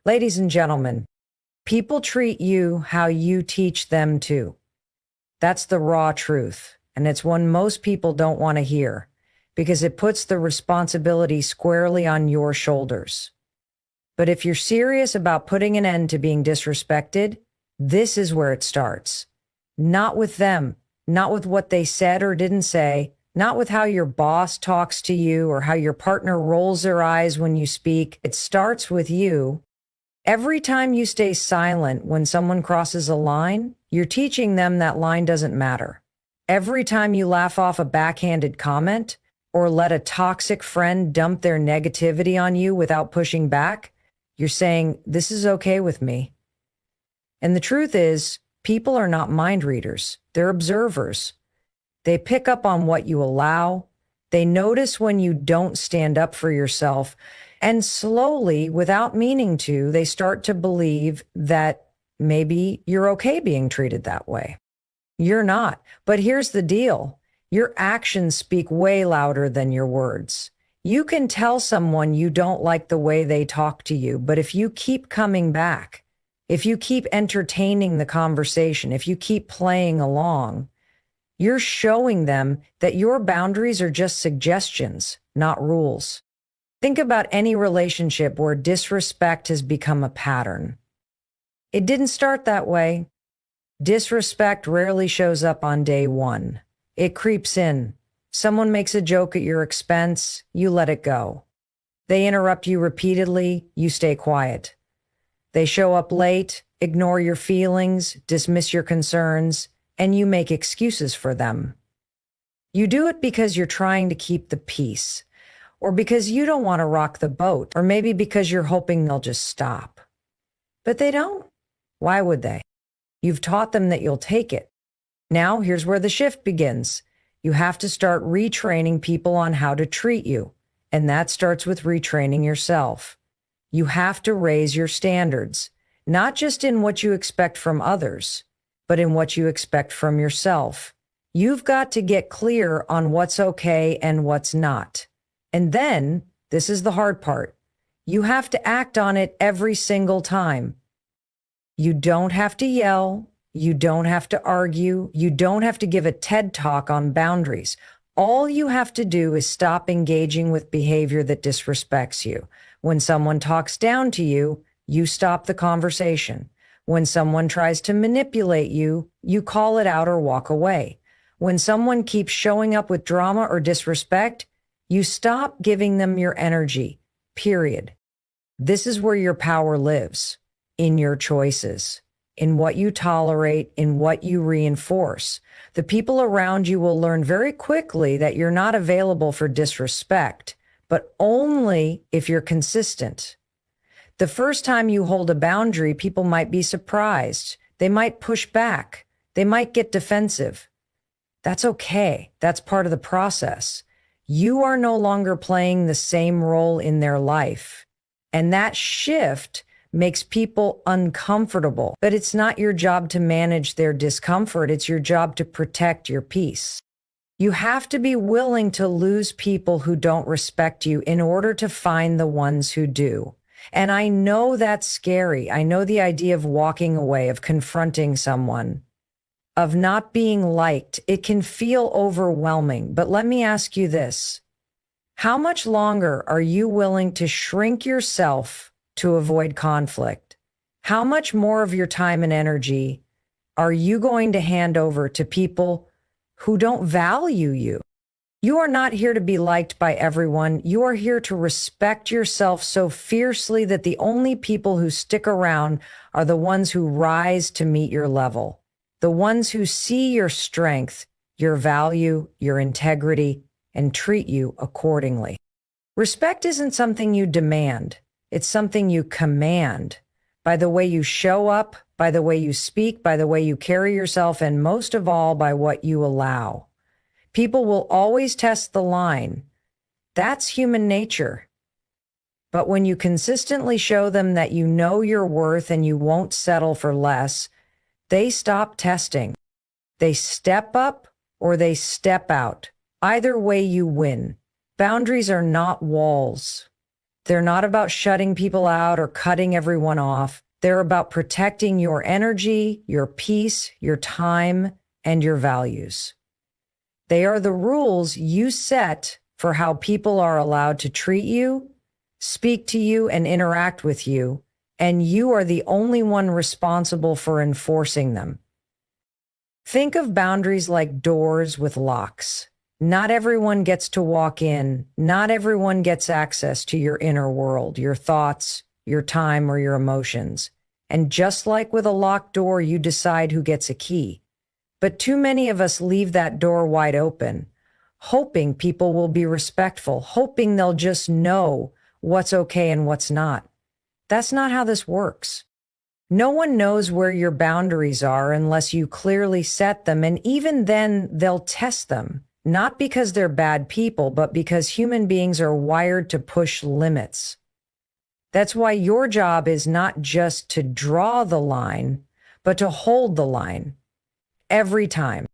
Ladies and gentlemen, people treat you how you teach them to. That's the raw truth, and it's one most people don't want to hear because it puts the responsibility squarely on your shoulders. But if you're serious about putting an end to being disrespected, this is where it starts. Not with them, not with what they said or didn't say, not with how your boss talks to you or how your partner rolls their eyes when you speak. It starts with you. Every time you stay silent when someone crosses a line, you're teaching them that line doesn't matter. Every time you laugh off a backhanded comment or let a toxic friend dump their negativity on you without pushing back, you're saying, this is okay with me. And the truth is, people are not mind readers. They're observers. They pick up on what you allow. They notice when you don't stand up for yourself. And slowly, without meaning to, they start to believe that maybe you're okay being treated that way. You're not. But here's the deal. Your actions speak way louder than your words. You can tell someone you don't like the way they talk to you, but if you keep coming back, if you keep entertaining the conversation, if you keep playing along, you're showing them that your boundaries are just suggestions, not rules. Think about any relationship where disrespect has become a pattern. It didn't start that way. Disrespect rarely shows up on day one. It creeps in. Someone makes a joke at your expense, you let it go. They interrupt you repeatedly, you stay quiet. They show up late, ignore your feelings, dismiss your concerns, and you make excuses for them. You do it because you're trying to keep the peace, or because you don't want to rock the boat, or maybe because you're hoping they'll just stop. But they don't. Why would they? You've taught them that you'll take it. Now, here's where the shift begins. You have to start retraining people on how to treat you, and that starts with retraining yourself. You have to raise your standards, not just in what you expect from others, but in what you expect from yourself. You've got to get clear on what's okay and what's not. And then, this is the hard part, you have to act on it every single time. You don't have to yell. You don't have to argue. You don't have to give a TED talk on boundaries. All you have to do is stop engaging with behavior that disrespects you. When someone talks down to you, you stop the conversation. When someone tries to manipulate you, you call it out or walk away. When someone keeps showing up with drama or disrespect, you stop giving them your energy, period. This is where your power lives, in your choices, in what you tolerate, in what you reinforce. The people around you will learn very quickly that you're not available for disrespect, but only if you're consistent. The first time you hold a boundary, people might be surprised. They might push back. They might get defensive. That's okay. That's part of the process. You are no longer playing the same role in their life. And that shift makes people uncomfortable. But it's not your job to manage their discomfort. It's your job to protect your peace. You have to be willing to lose people who don't respect you in order to find the ones who do. And I know that's scary. I know the idea of walking away, of confronting someone, of not being liked. It can feel overwhelming. But let me ask you this. How much longer are you willing to shrink yourself to avoid conflict? How much more of your time and energy are you going to hand over to people who don't value you? You are not here to be liked by everyone. You are here to respect yourself so fiercely that the only people who stick around are the ones who rise to meet your level, the ones who see your strength, your value, your integrity, and treat you accordingly. Respect isn't something you demand. It's something you command by the way you show up, by the way you speak, by the way you carry yourself, and most of all, by what you allow. People will always test the line. That's human nature. But when you consistently show them that you know your worth and you won't settle for less, they stop testing. They step up or they step out. Either way, you win. Boundaries are not walls. They're not about shutting people out or cutting everyone off. They're about protecting your energy, your peace, your time, and your values. They are the rules you set for how people are allowed to treat you, speak to you, and interact with you, and you are the only one responsible for enforcing them. Think of boundaries like doors with locks. Not everyone gets to walk in. Not everyone gets access to your inner world, your thoughts, your time, or your emotions. And just like with a locked door, you decide who gets a key. But too many of us leave that door wide open, hoping people will be respectful, hoping they'll just know what's okay and what's not. That's not how this works. No one knows where your boundaries are unless you clearly set them, and even then, they'll test them. Not because they're bad people, but because human beings are wired to push limits. That's why your job is not just to draw the line, but to hold the line every time.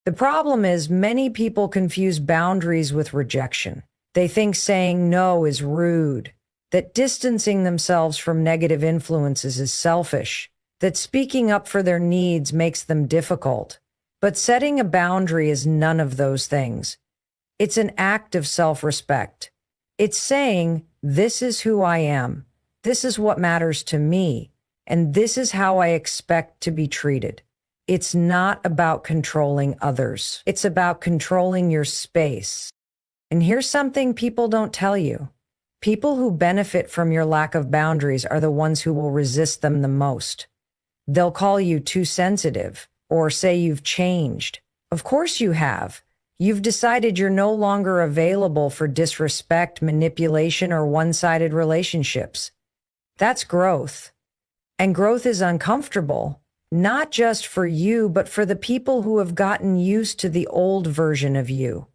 The problem is many people confuse boundaries with rejection. They think saying no is rude, that distancing themselves from negative influences is selfish, that speaking up for their needs makes them difficult. But setting a boundary is none of those things. It's an act of self-respect. It's saying, this is who I am, this is what matters to me, and this is how I expect to be treated. It's not about controlling others. It's about controlling your space. And here's something people don't tell you. People who benefit from your lack of boundaries are the ones who will resist them the most. They'll call you too sensitive, or say you've changed. Of course you have. You've decided you're no longer available for disrespect, manipulation, or one-sided relationships. That's growth. And growth is uncomfortable, not just for you, but for the people who have gotten used to the old version of you.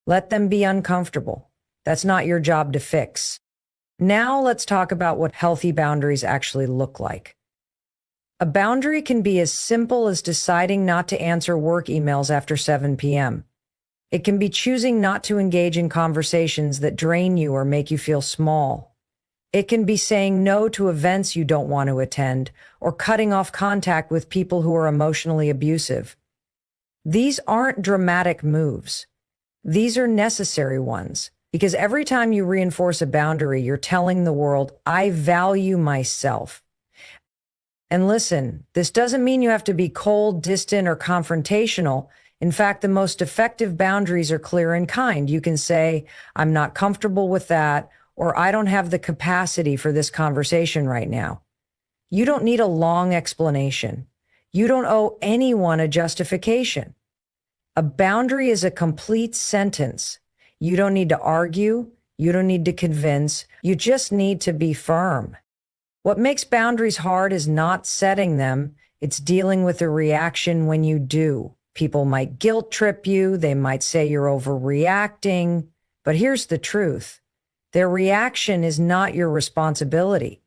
Let them be uncomfortable. That's not your job to fix. Now let's talk about what healthy boundaries actually look like. A boundary can be as simple as deciding not to answer work emails after 7 p.m. It can be choosing not to engage in conversations that drain you or make you feel small. It can be saying no to events you don't want to attend or cutting off contact with people who are emotionally abusive. These aren't dramatic moves. These are necessary ones, because every time you reinforce a boundary, you're telling the world, I value myself. And listen, this doesn't mean you have to be cold, distant, or confrontational. In fact, the most effective boundaries are clear and kind. You can say, I'm not comfortable with that, or I don't have the capacity for this conversation right now. You don't need a long explanation. You don't owe anyone a justification. A boundary is a complete sentence. You don't need to argue. You don't need to convince. You just need to be firm. What makes boundaries hard is not setting them. It's dealing with a reaction when you do. People might guilt trip you. They might say you're overreacting. But here's the truth. Their reaction is not your responsibility.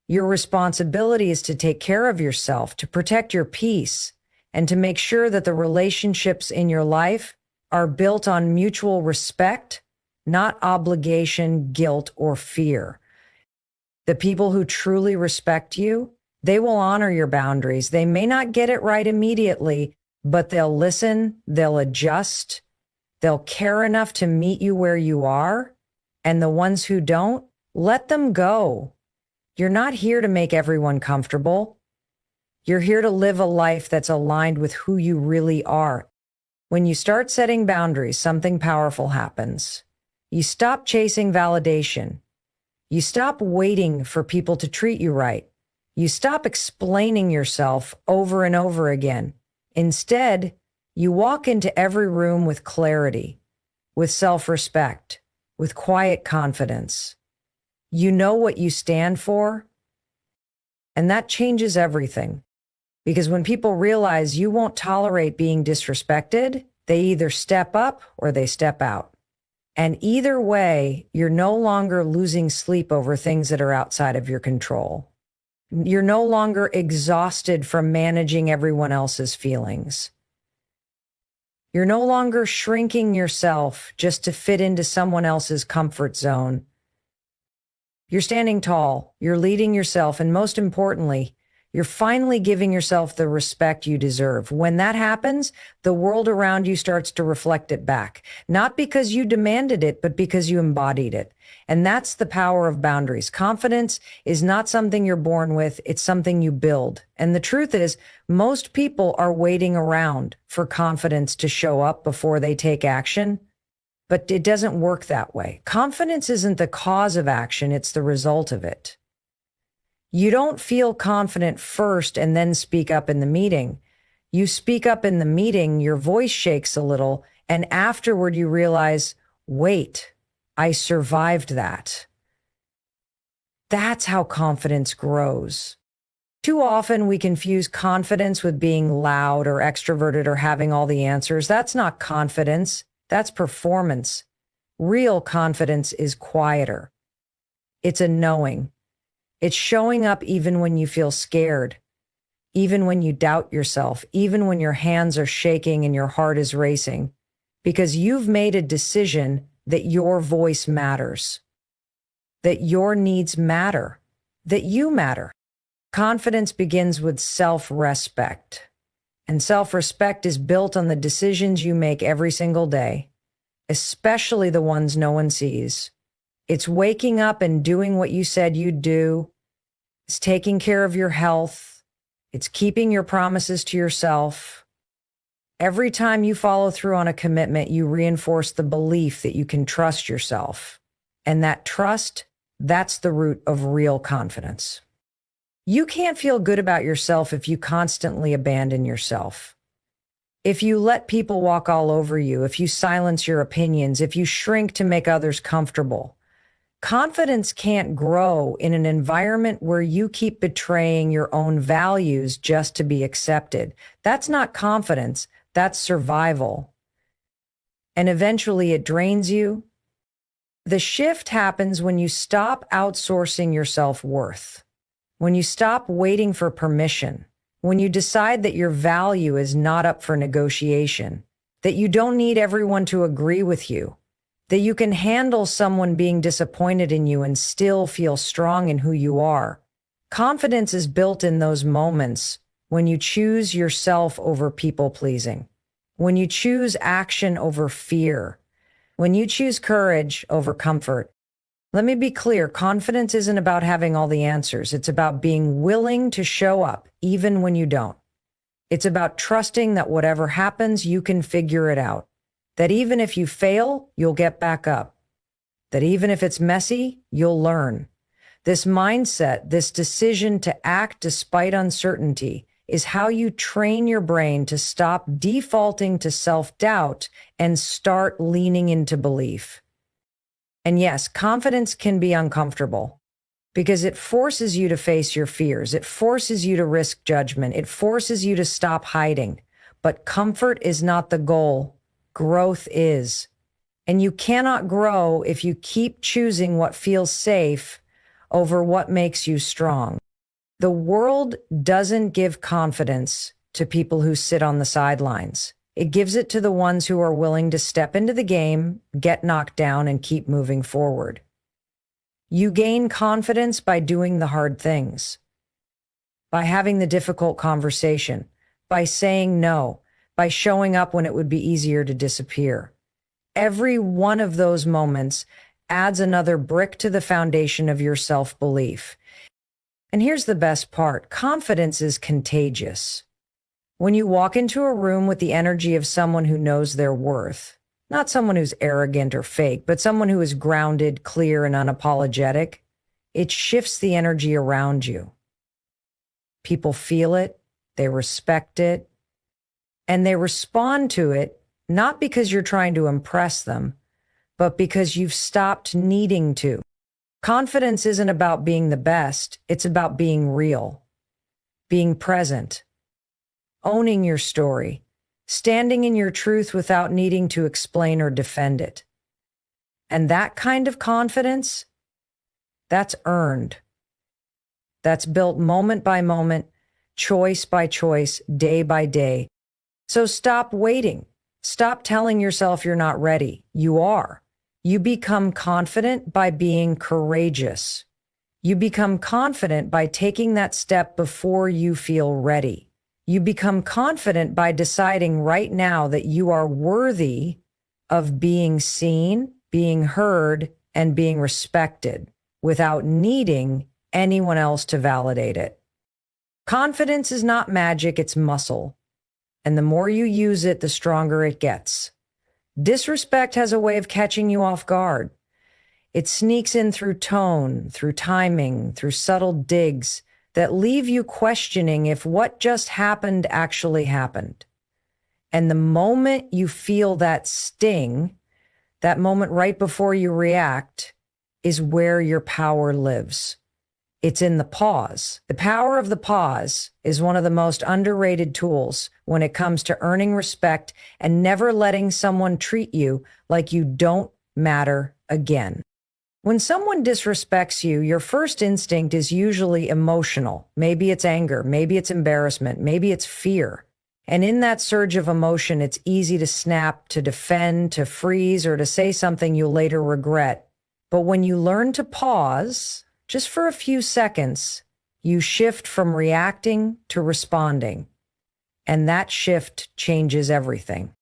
Your responsibility is to take care of yourself, to protect your peace, and to make sure that the relationships in your life are built on mutual respect, not obligation, guilt, or fear. The people who truly respect you, they will honor your boundaries. They may not get it right immediately, but they'll listen, they'll adjust, they'll care enough to meet you where you are. And the ones who don't, let them go. You're not here to make everyone comfortable. You're here to live a life that's aligned with who you really are. When you start setting boundaries, something powerful happens. You stop chasing validation. You stop waiting for people to treat you right. You stop explaining yourself over and over again. Instead, you walk into every room with clarity, with self-respect, with quiet confidence. You know what you stand for, and that changes everything. Because when people realize you won't tolerate being disrespected, they either step up or they step out. And either way, you're no longer losing sleep over things that are outside of your control. You're no longer exhausted from managing everyone else's feelings. You're no longer shrinking yourself just to fit into someone else's comfort zone. You're standing tall, you're leading yourself, and most importantly, you're finally giving yourself the respect you deserve. When that happens, the world around you starts to reflect it back, not because you demanded it, but because you embodied it. And that's the power of boundaries. Confidence is not something you're born with. It's something you build. And the truth is, most people are waiting around for confidence to show up before they take action. But it doesn't work that way. Confidence isn't the cause of action. It's the result of it. You don't feel confident first and then speak up in the meeting. You speak up in the meeting, your voice shakes a little, and afterward you realize, wait, I survived that. That's how confidence grows. Too often we confuse confidence with being loud or extroverted or having all the answers. That's not confidence. That's performance. Real confidence is quieter. It's a knowing. It's showing up even when you feel scared, even when you doubt yourself, even when your hands are shaking and your heart is racing, because you've made a decision that your voice matters, that your needs matter, that you matter. Confidence begins with self-respect, and self-respect is built on the decisions you make every single day, especially the ones no one sees. It's waking up and doing what you said you'd do. It's taking care of your health. It's keeping your promises to yourself. Every time you follow through on a commitment, you reinforce the belief that you can trust yourself. And that trust, that's the root of real confidence. You can't feel good about yourself if you constantly abandon yourself. If you let people walk all over you, if you silence your opinions, if you shrink to make others comfortable. Confidence can't grow in an environment where you keep betraying your own values just to be accepted. That's not confidence, that's survival. And eventually it drains you. The shift happens when you stop outsourcing your self-worth, when you stop waiting for permission, when you decide that your value is not up for negotiation, that you don't need everyone to agree with you, that you can handle someone being disappointed in you and still feel strong in who you are. Confidence is built in those moments when you choose yourself over people-pleasing, when you choose action over fear, when you choose courage over comfort. Let me be clear, confidence isn't about having all the answers. It's about being willing to show up, even when you don't. It's about trusting that whatever happens, you can figure it out. That even if you fail, you'll get back up. That even if it's messy, you'll learn. This mindset, this decision to act despite uncertainty, is how you train your brain to stop defaulting to self-doubt and start leaning into belief. And yes, confidence can be uncomfortable because it forces you to face your fears. It forces you to risk judgment. It forces you to stop hiding. But comfort is not the goal. Growth is. And you cannot grow if you keep choosing what feels safe over what makes you strong. The world doesn't give confidence to people who sit on the sidelines. It gives it to the ones who are willing to step into the game, get knocked down, and keep moving forward. You gain confidence by doing the hard things, by having the difficult conversation, by saying no, by showing up when it would be easier to disappear. Every one of those moments adds another brick to the foundation of your self-belief. And here's the best part. Confidence is contagious. When you walk into a room with the energy of someone who knows their worth, not someone who's arrogant or fake, but someone who is grounded, clear, and unapologetic, it shifts the energy around you. People feel it, they respect it, and they respond to it, not because you're trying to impress them, but because you've stopped needing to. Confidence isn't about being the best. It's about being real, being present, owning your story, standing in your truth without needing to explain or defend it. And that kind of confidence, that's earned. That's built moment by moment, choice by choice, day by day. So stop waiting. Stop telling yourself you're not ready. You are. You become confident by being courageous. You become confident by taking that step before you feel ready. You become confident by deciding right now that you are worthy of being seen, being heard, and being respected without needing anyone else to validate it. Confidence is not magic, it's muscle. And the more you use it, the stronger it gets. Disrespect has a way of catching you off guard. It sneaks in through tone, through timing, through subtle digs that leave you questioning if what just happened actually happened. And the moment you feel that sting, that moment right before you react, is where your power lives. It's in the pause. The power of the pause is one of the most underrated tools when it comes to earning respect and never letting someone treat you like you don't matter again. When someone disrespects you, your first instinct is usually emotional. Maybe it's anger, maybe it's embarrassment, maybe it's fear. And in that surge of emotion, it's easy to snap, to defend, to freeze, or to say something you'll later regret. But when you learn to pause, just for a few seconds, you shift from reacting to responding. And that shift changes everything.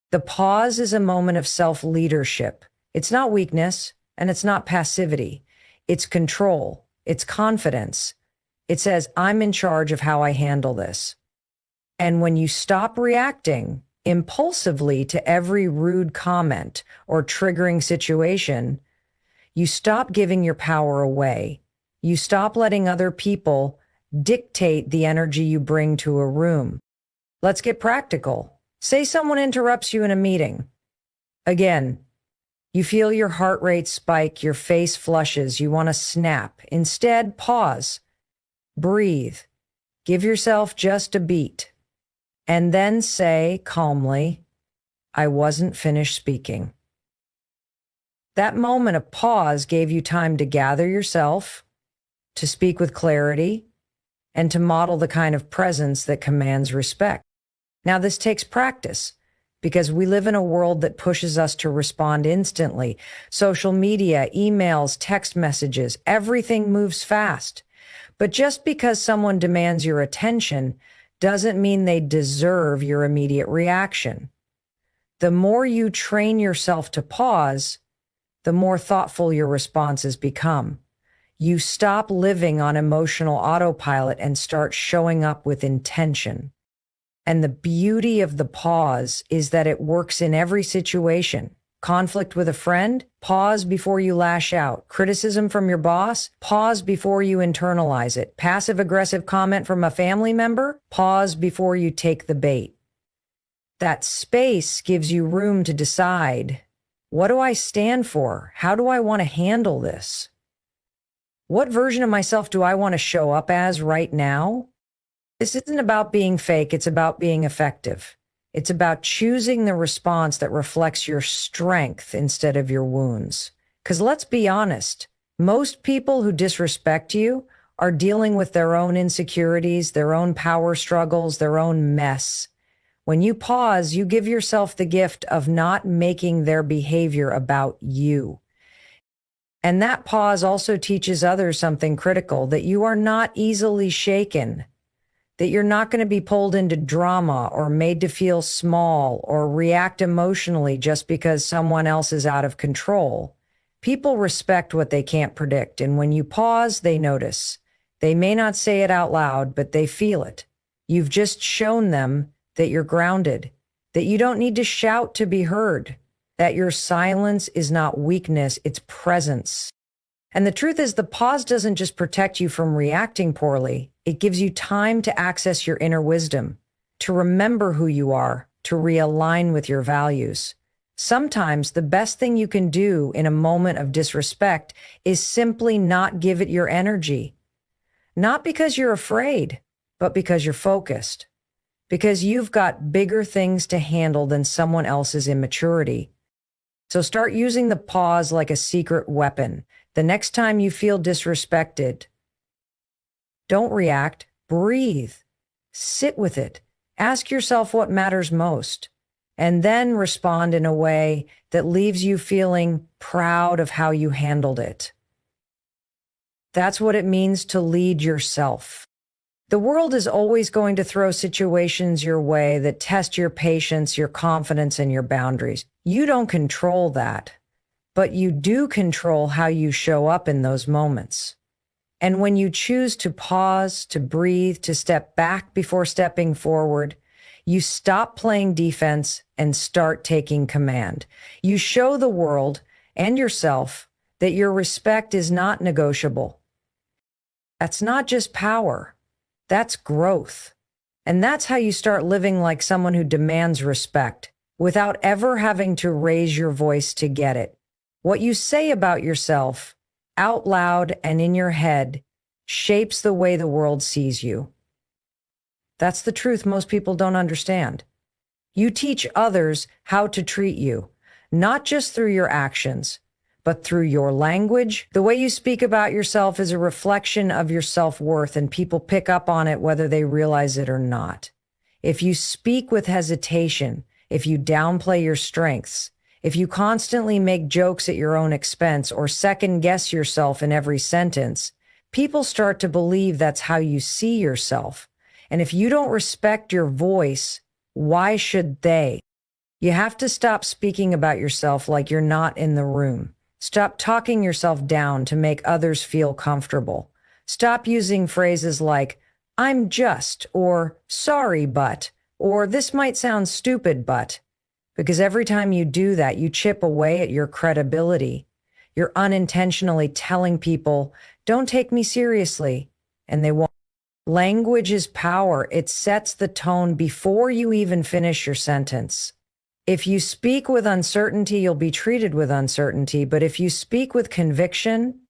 The pause is a moment of self-leadership. It's not weakness. And it's not passivity. It's control. It's confidence. It says, I'm in charge of how I handle this. And when you stop reacting impulsively to every rude comment or triggering situation, you stop giving your power away. You stop letting other people dictate the energy you bring to a room. Let's get practical. Say someone interrupts you in a meeting. Again, you feel your heart rate spike, your face flushes, you want to snap. Instead, pause, breathe, give yourself just a beat, and then say calmly, I wasn't finished speaking. That moment of pause gave you time to gather yourself, to speak with clarity, and to model the kind of presence that commands respect. Now, this takes practice, because we live in a world that pushes us to respond instantly. Social media, emails, text messages, everything moves fast. But just because someone demands your attention doesn't mean they deserve your immediate reaction. The more you train yourself to pause, the more thoughtful your responses become. You stop living on emotional autopilot and start showing up with intention. And the beauty of the pause is that it works in every situation. Conflict with a friend? Pause before you lash out. Criticism from your boss? Pause before you internalize it. Passive-aggressive comment from a family member? Pause before you take the bait. That space gives you room to decide, what do I stand for? How do I want to handle this? What version of myself do I want to show up as right now? This isn't about being fake, it's about being effective. It's about choosing the response that reflects your strength instead of your wounds. Because let's be honest, most people who disrespect you are dealing with their own insecurities, their own power struggles, their own mess. When you pause, you give yourself the gift of not making their behavior about you. And that pause also teaches others something critical, that you are not easily shaken, that you're not going to be pulled into drama or made to feel small or react emotionally just because someone else is out of control. People respect what they can't predict, and when you pause, they notice. They may not say it out loud, but they feel it. You've just shown them that you're grounded, that you don't need to shout to be heard, that your silence is not weakness, it's presence. And the truth is, the pause doesn't just protect you from reacting poorly. It gives you time to access your inner wisdom, to remember who you are, to realign with your values. Sometimes the best thing you can do in a moment of disrespect is simply not give it your energy. Not because you're afraid, but because you're focused. Because you've got bigger things to handle than someone else's immaturity. So start using the pause like a secret weapon. The next time you feel disrespected, don't react, breathe, sit with it, ask yourself what matters most, and then respond in a way that leaves you feeling proud of how you handled it. That's what it means to lead yourself. The world is always going to throw situations your way that test your patience, your confidence, and your boundaries. You don't control that, but you do control how you show up in those moments. And when you choose to pause, to breathe, to step back before stepping forward, you stop playing defense and start taking command. You show the world and yourself that your respect is not negotiable. That's not just power. That's growth. And that's how you start living like someone who demands respect without ever having to raise your voice to get it. What you say about yourself out loud and in your head shapes the way the world sees you. That's the truth most people don't understand. You teach others how to treat you, not just through your actions, but through your language. The way you speak about yourself is a reflection of your self-worth, and people pick up on it whether they realize it or not. If you speak with hesitation, if you downplay your strengths, if you constantly make jokes at your own expense or second-guess yourself in every sentence, people start to believe that's how you see yourself. And if you don't respect your voice, why should they? You have to stop speaking about yourself like you're not in the room. Stop talking yourself down to make others feel comfortable. Stop using phrases like, I'm just, or sorry, but, or this might sound stupid, but. Because every time you do that, you chip away at your credibility. You're unintentionally telling people, don't take me seriously, and they won't. Language is power. It sets the tone before you even finish your sentence. If you speak with uncertainty, you'll be treated with uncertainty. But if you speak with conviction,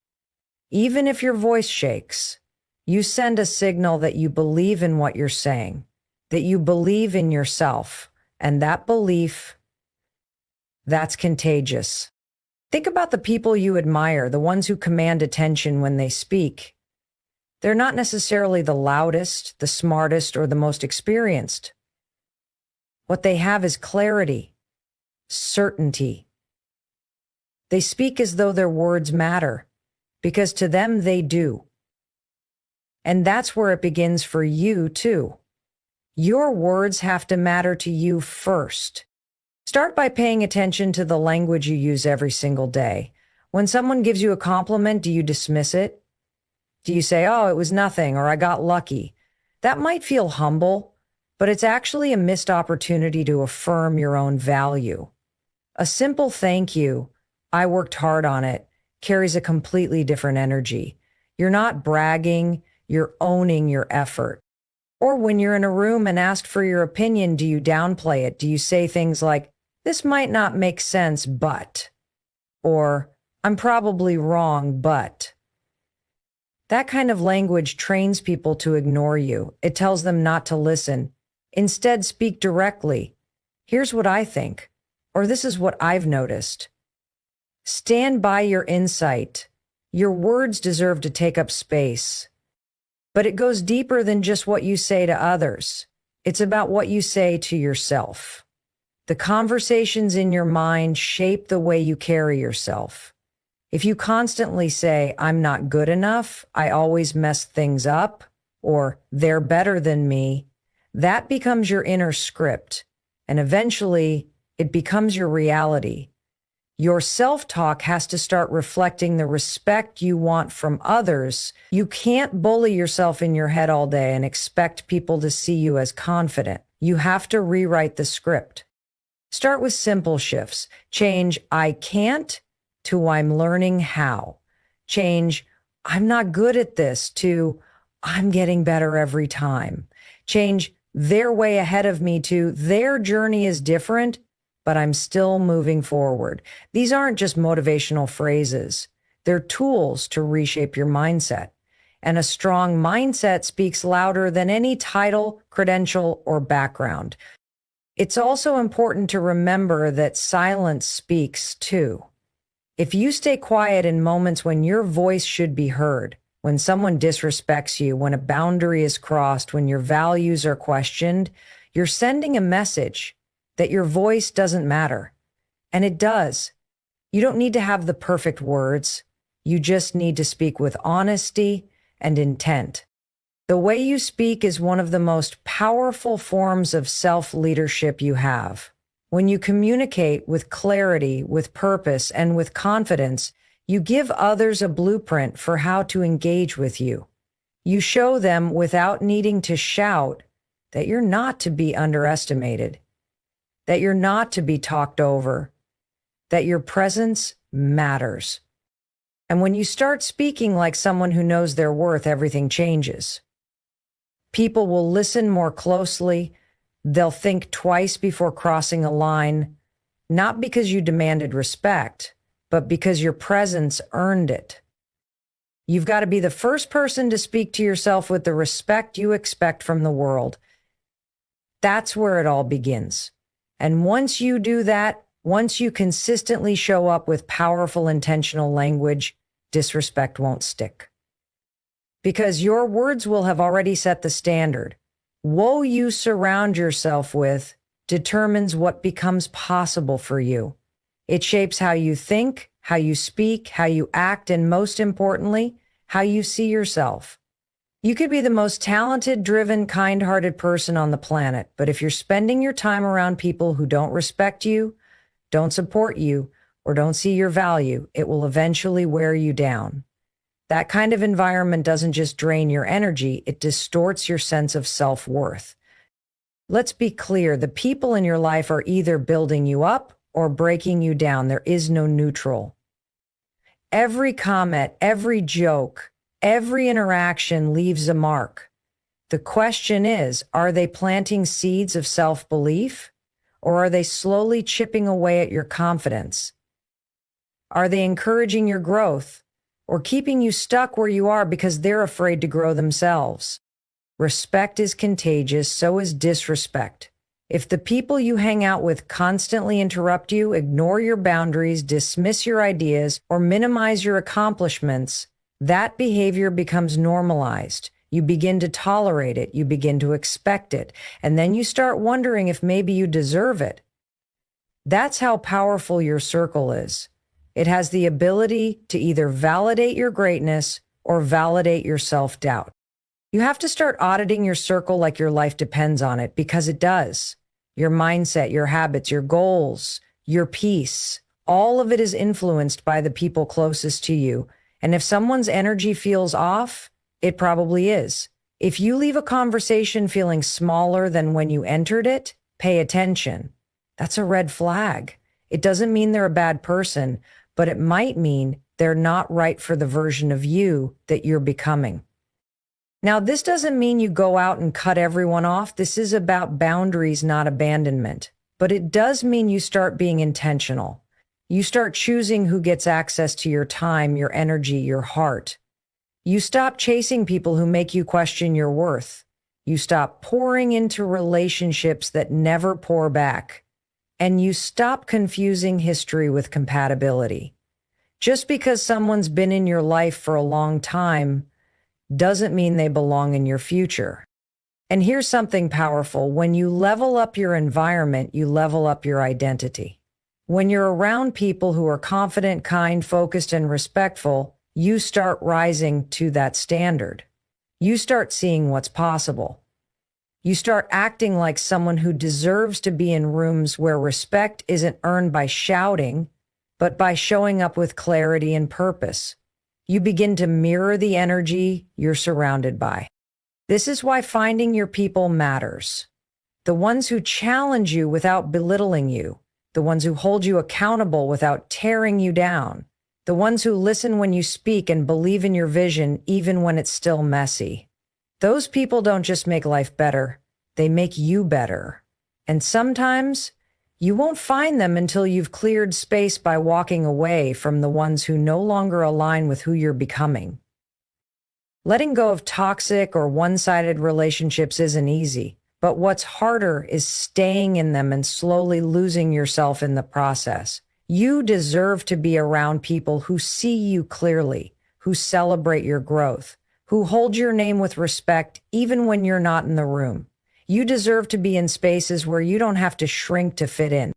even if your voice shakes, you send a signal that you believe in what you're saying, that you believe in yourself. And that belief, that's contagious. Think about the people you admire, the ones who command attention when they speak. They're not necessarily the loudest, the smartest, or the most experienced. What they have is clarity, certainty. They speak as though their words matter, because to them they do. And that's where it begins for you, too. Your words have to matter to you first. Start by paying attention to the language you use every single day. When someone gives you a compliment, do you dismiss it? Do you say, oh, it was nothing, or I got lucky? That might feel humble, but it's actually a missed opportunity to affirm your own value. A simple thank you, I worked hard on it, carries a completely different energy. You're not bragging, you're owning your effort. Or when you're in a room and asked for your opinion, do you downplay it? Do you say things like, this might not make sense, but, or I'm probably wrong, but. That kind of language trains people to ignore you. It tells them not to listen. Instead, speak directly. Here's what I think, or this is what I've noticed. Stand by your insight. Your words deserve to take up space. But it goes deeper than just what you say to others. It's about what you say to yourself. The conversations in your mind shape the way you carry yourself. If you constantly say, I'm not good enough, I always mess things up, or they're better than me, that becomes your inner script, and eventually it becomes your reality. Your self-talk has to start reflecting the respect you want from others. You can't bully yourself in your head all day and expect people to see you as confident. You have to rewrite the script. Start with simple shifts. Change I can't to I'm learning how. Change I'm not good at this to I'm getting better every time. Change they're way ahead of me to their journey is different, but I'm still moving forward. These aren't just motivational phrases. They're tools to reshape your mindset. And a strong mindset speaks louder than any title, credential, or background. It's also important to remember that silence speaks too. If you stay quiet in moments when your voice should be heard, when someone disrespects you, when a boundary is crossed, when your values are questioned, you're sending a message that your voice doesn't matter. And it does. You don't need to have the perfect words. You just need to speak with honesty and intent. The way you speak is one of the most powerful forms of self-leadership you have. When you communicate with clarity, with purpose, and with confidence, you give others a blueprint for how to engage with you. You show them without needing to shout that you're not to be underestimated, that you're not to be talked over, that your presence matters. And when you start speaking like someone who knows their worth, everything changes. People will listen more closely. They'll think twice before crossing a line, not because you demanded respect, but because your presence earned it. You've got to be the first person to speak to yourself with the respect you expect from the world. That's where it all begins. And once you do that, once you consistently show up with powerful, intentional language, disrespect won't stick. Because your words will have already set the standard. What you surround yourself with determines what becomes possible for you. It shapes how you think, how you speak, how you act, and most importantly, how you see yourself. You could be the most talented, driven, kind-hearted person on the planet, but if you're spending your time around people who don't respect you, don't support you, or don't see your value, it will eventually wear you down. That kind of environment doesn't just drain your energy, it distorts your sense of self-worth. Let's be clear, the people in your life are either building you up or breaking you down. There is no neutral. Every comment, every joke, every interaction leaves a mark. The question is, are they planting seeds of self-belief, or are they slowly chipping away at your confidence? Are they encouraging your growth, or keeping you stuck where you are because they're afraid to grow themselves? Respect is contagious, so is disrespect. If the people you hang out with constantly interrupt you, ignore your boundaries, dismiss your ideas, or minimize your accomplishments, that behavior becomes normalized. You begin to tolerate it, you begin to expect it, and then you start wondering if maybe you deserve it. That's how powerful your circle is. It has the ability to either validate your greatness or validate your self-doubt. You have to start auditing your circle like your life depends on it, because it does. Your mindset, your habits, your goals, your peace, all of it is influenced by the people closest to you. And if someone's energy feels off, it probably is. If you leave a conversation feeling smaller than when you entered it, pay attention. That's a red flag. It doesn't mean they're a bad person, but it might mean they're not right for the version of you that you're becoming. Now, this doesn't mean you go out and cut everyone off. This is about boundaries, not abandonment. But it does mean you start being intentional. You start choosing who gets access to your time, your energy, your heart. You stop chasing people who make you question your worth. You stop pouring into relationships that never pour back. And you stop confusing history with compatibility. Just because someone's been in your life for a long time doesn't mean they belong in your future. And here's something powerful. When you level up your environment, you level up your identity. When you're around people who are confident, kind, focused, and respectful, you start rising to that standard. You start seeing what's possible. You start acting like someone who deserves to be in rooms where respect isn't earned by shouting, but by showing up with clarity and purpose. You begin to mirror the energy you're surrounded by. This is why finding your people matters. The ones who challenge you without belittling you, the ones who hold you accountable without tearing you down, the ones who listen when you speak and believe in your vision even when it's still messy. Those people don't just make life better, they make you better. And sometimes you won't find them until you've cleared space by walking away from the ones who no longer align with who you're becoming. Letting go of toxic or one-sided relationships isn't easy, but what's harder is staying in them and slowly losing yourself in the process. You deserve to be around people who see you clearly, who celebrate your growth, who hold your name with respect even when you're not in the room. You deserve to be in spaces where you don't have to shrink to fit in.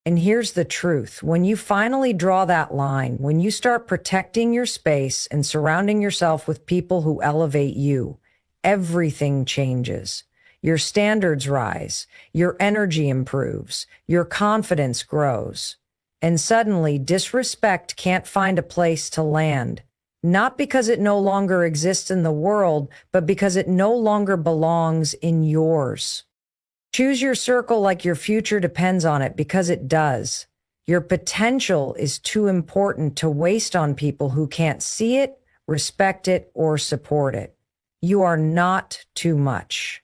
And here's the truth. When you finally draw that line, when you start protecting your space and surrounding yourself with people who elevate you, everything changes. Your standards rise, your energy improves, your confidence grows. And suddenly, disrespect can't find a place to land. Not because it no longer exists in the world, but because it no longer belongs in yours. Choose your circle like your future depends on it, because it does. Your potential is too important to waste on people who can't see it, respect it, or support it. You are not too much.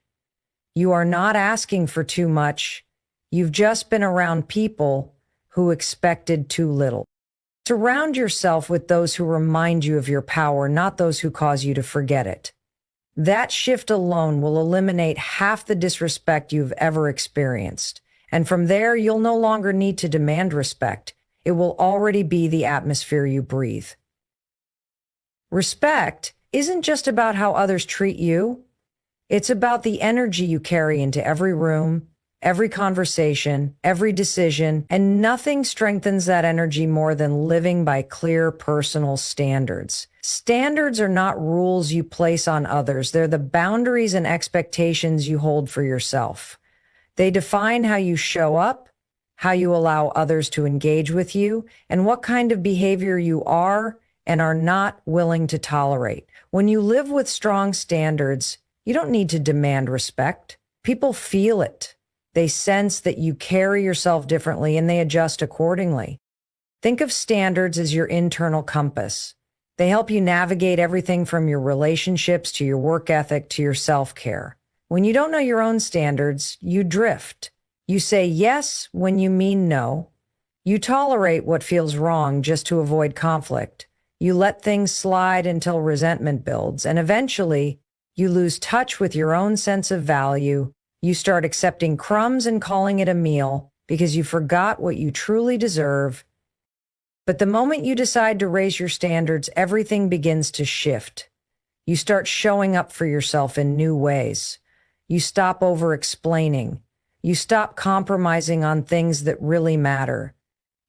You are not asking for too much. You've just been around people who expected too little. Surround yourself with those who remind you of your power, not those who cause you to forget it. That shift alone will eliminate half the disrespect you've ever experienced. And from there, you'll no longer need to demand respect. It will already be the atmosphere you breathe. Respect isn't just about how others treat you. It's about the energy you carry into every room, every conversation, every decision, and nothing strengthens that energy more than living by clear personal standards. Standards are not rules you place on others. They're the boundaries and expectations you hold for yourself. They define how you show up, how you allow others to engage with you, and what kind of behavior you are and are not willing to tolerate. When you live with strong standards, you don't need to demand respect. People feel it. They sense that you carry yourself differently and they adjust accordingly. Think of standards as your internal compass. They help you navigate everything from your relationships to your work ethic to your self-care. When you don't know your own standards, you drift. You say yes when you mean no. You tolerate what feels wrong just to avoid conflict. You let things slide until resentment builds, and eventually you lose touch with your own sense of value. You start accepting crumbs and calling it a meal because you forgot what you truly deserve. But the moment you decide to raise your standards, everything begins to shift. You start showing up for yourself in new ways. You stop over-explaining. You stop compromising on things that really matter.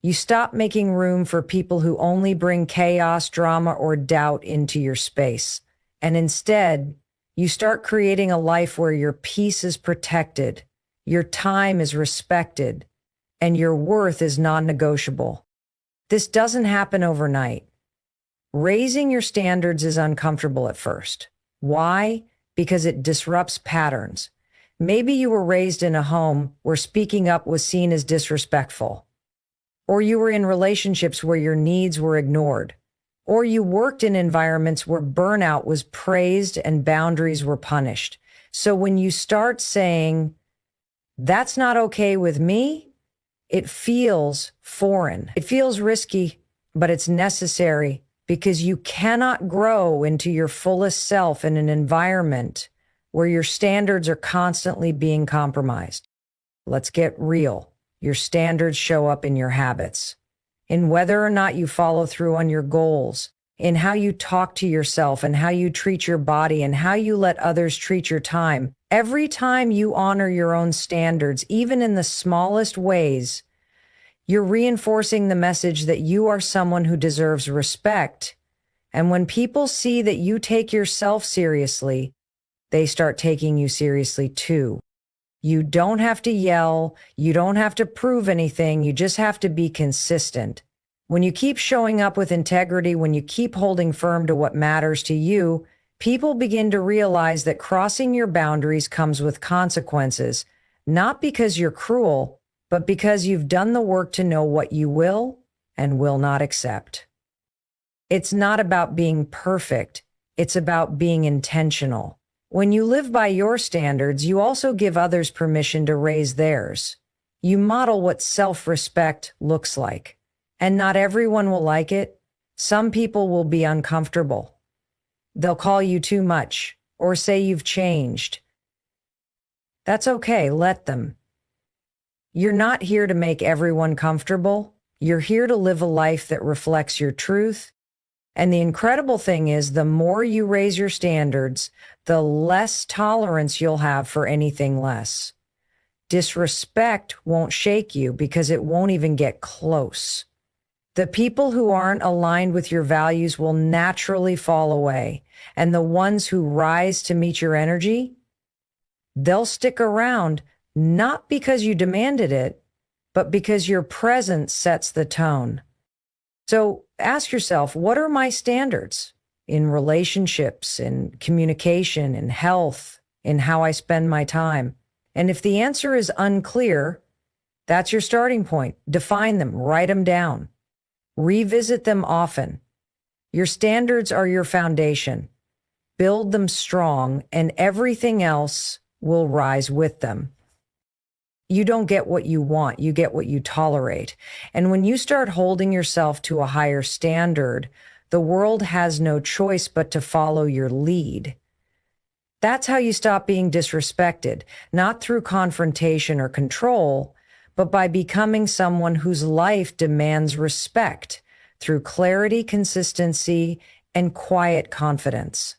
You stop making room for people who only bring chaos, drama, or doubt into your space. And instead, you start creating a life where your peace is protected, your time is respected, and your worth is non-negotiable. This doesn't happen overnight. Raising your standards is uncomfortable at first. Why? Because it disrupts patterns. Maybe you were raised in a home where speaking up was seen as disrespectful. Or you were in relationships where your needs were ignored. Or you worked in environments where burnout was praised and boundaries were punished. So when you start saying, "That's not okay with me," it feels foreign. It feels risky, but it's necessary because you cannot grow into your fullest self in an environment where your standards are constantly being compromised. Let's get real. Your standards show up in your habits, in whether or not you follow through on your goals, in how you talk to yourself and how you treat your body and how you let others treat your time. Every time you honor your own standards, even in the smallest ways, you're reinforcing the message that you are someone who deserves respect. And when people see that you take yourself seriously, they start taking you seriously too. You don't have to yell. You don't have to prove anything. You just have to be consistent. When you keep showing up with integrity, when you keep holding firm to what matters to you, people begin to realize that crossing your boundaries comes with consequences, not because you're cruel, but because you've done the work to know what you will and will not accept. It's not about being perfect. It's about being intentional. When you live by your standards, you also give others permission to raise theirs. You model what self-respect looks like. And not everyone will like it. Some people will be uncomfortable. They'll call you too much or say you've changed. That's okay, let them. You're not here to make everyone comfortable. You're here to live a life that reflects your truth. And the incredible thing is, the more you raise your standards, the less tolerance you'll have for anything less. Disrespect won't shake you because it won't even get close. The people who aren't aligned with your values will naturally fall away, and the ones who rise to meet your energy, they'll stick around not because you demanded it, but because your presence sets the tone. So ask yourself, what are my standards in relationships, in communication, in health, in how I spend my time? And if the answer is unclear, that's your starting point. Define them, write them down, revisit them often. Your standards are your foundation. Build them strong, and everything else will rise with them. You don't get what you want, you get what you tolerate. And when you start holding yourself to a higher standard, the world has no choice but to follow your lead. That's how you stop being disrespected, not through confrontation or control, but by becoming someone whose life demands respect through clarity, consistency, and quiet confidence.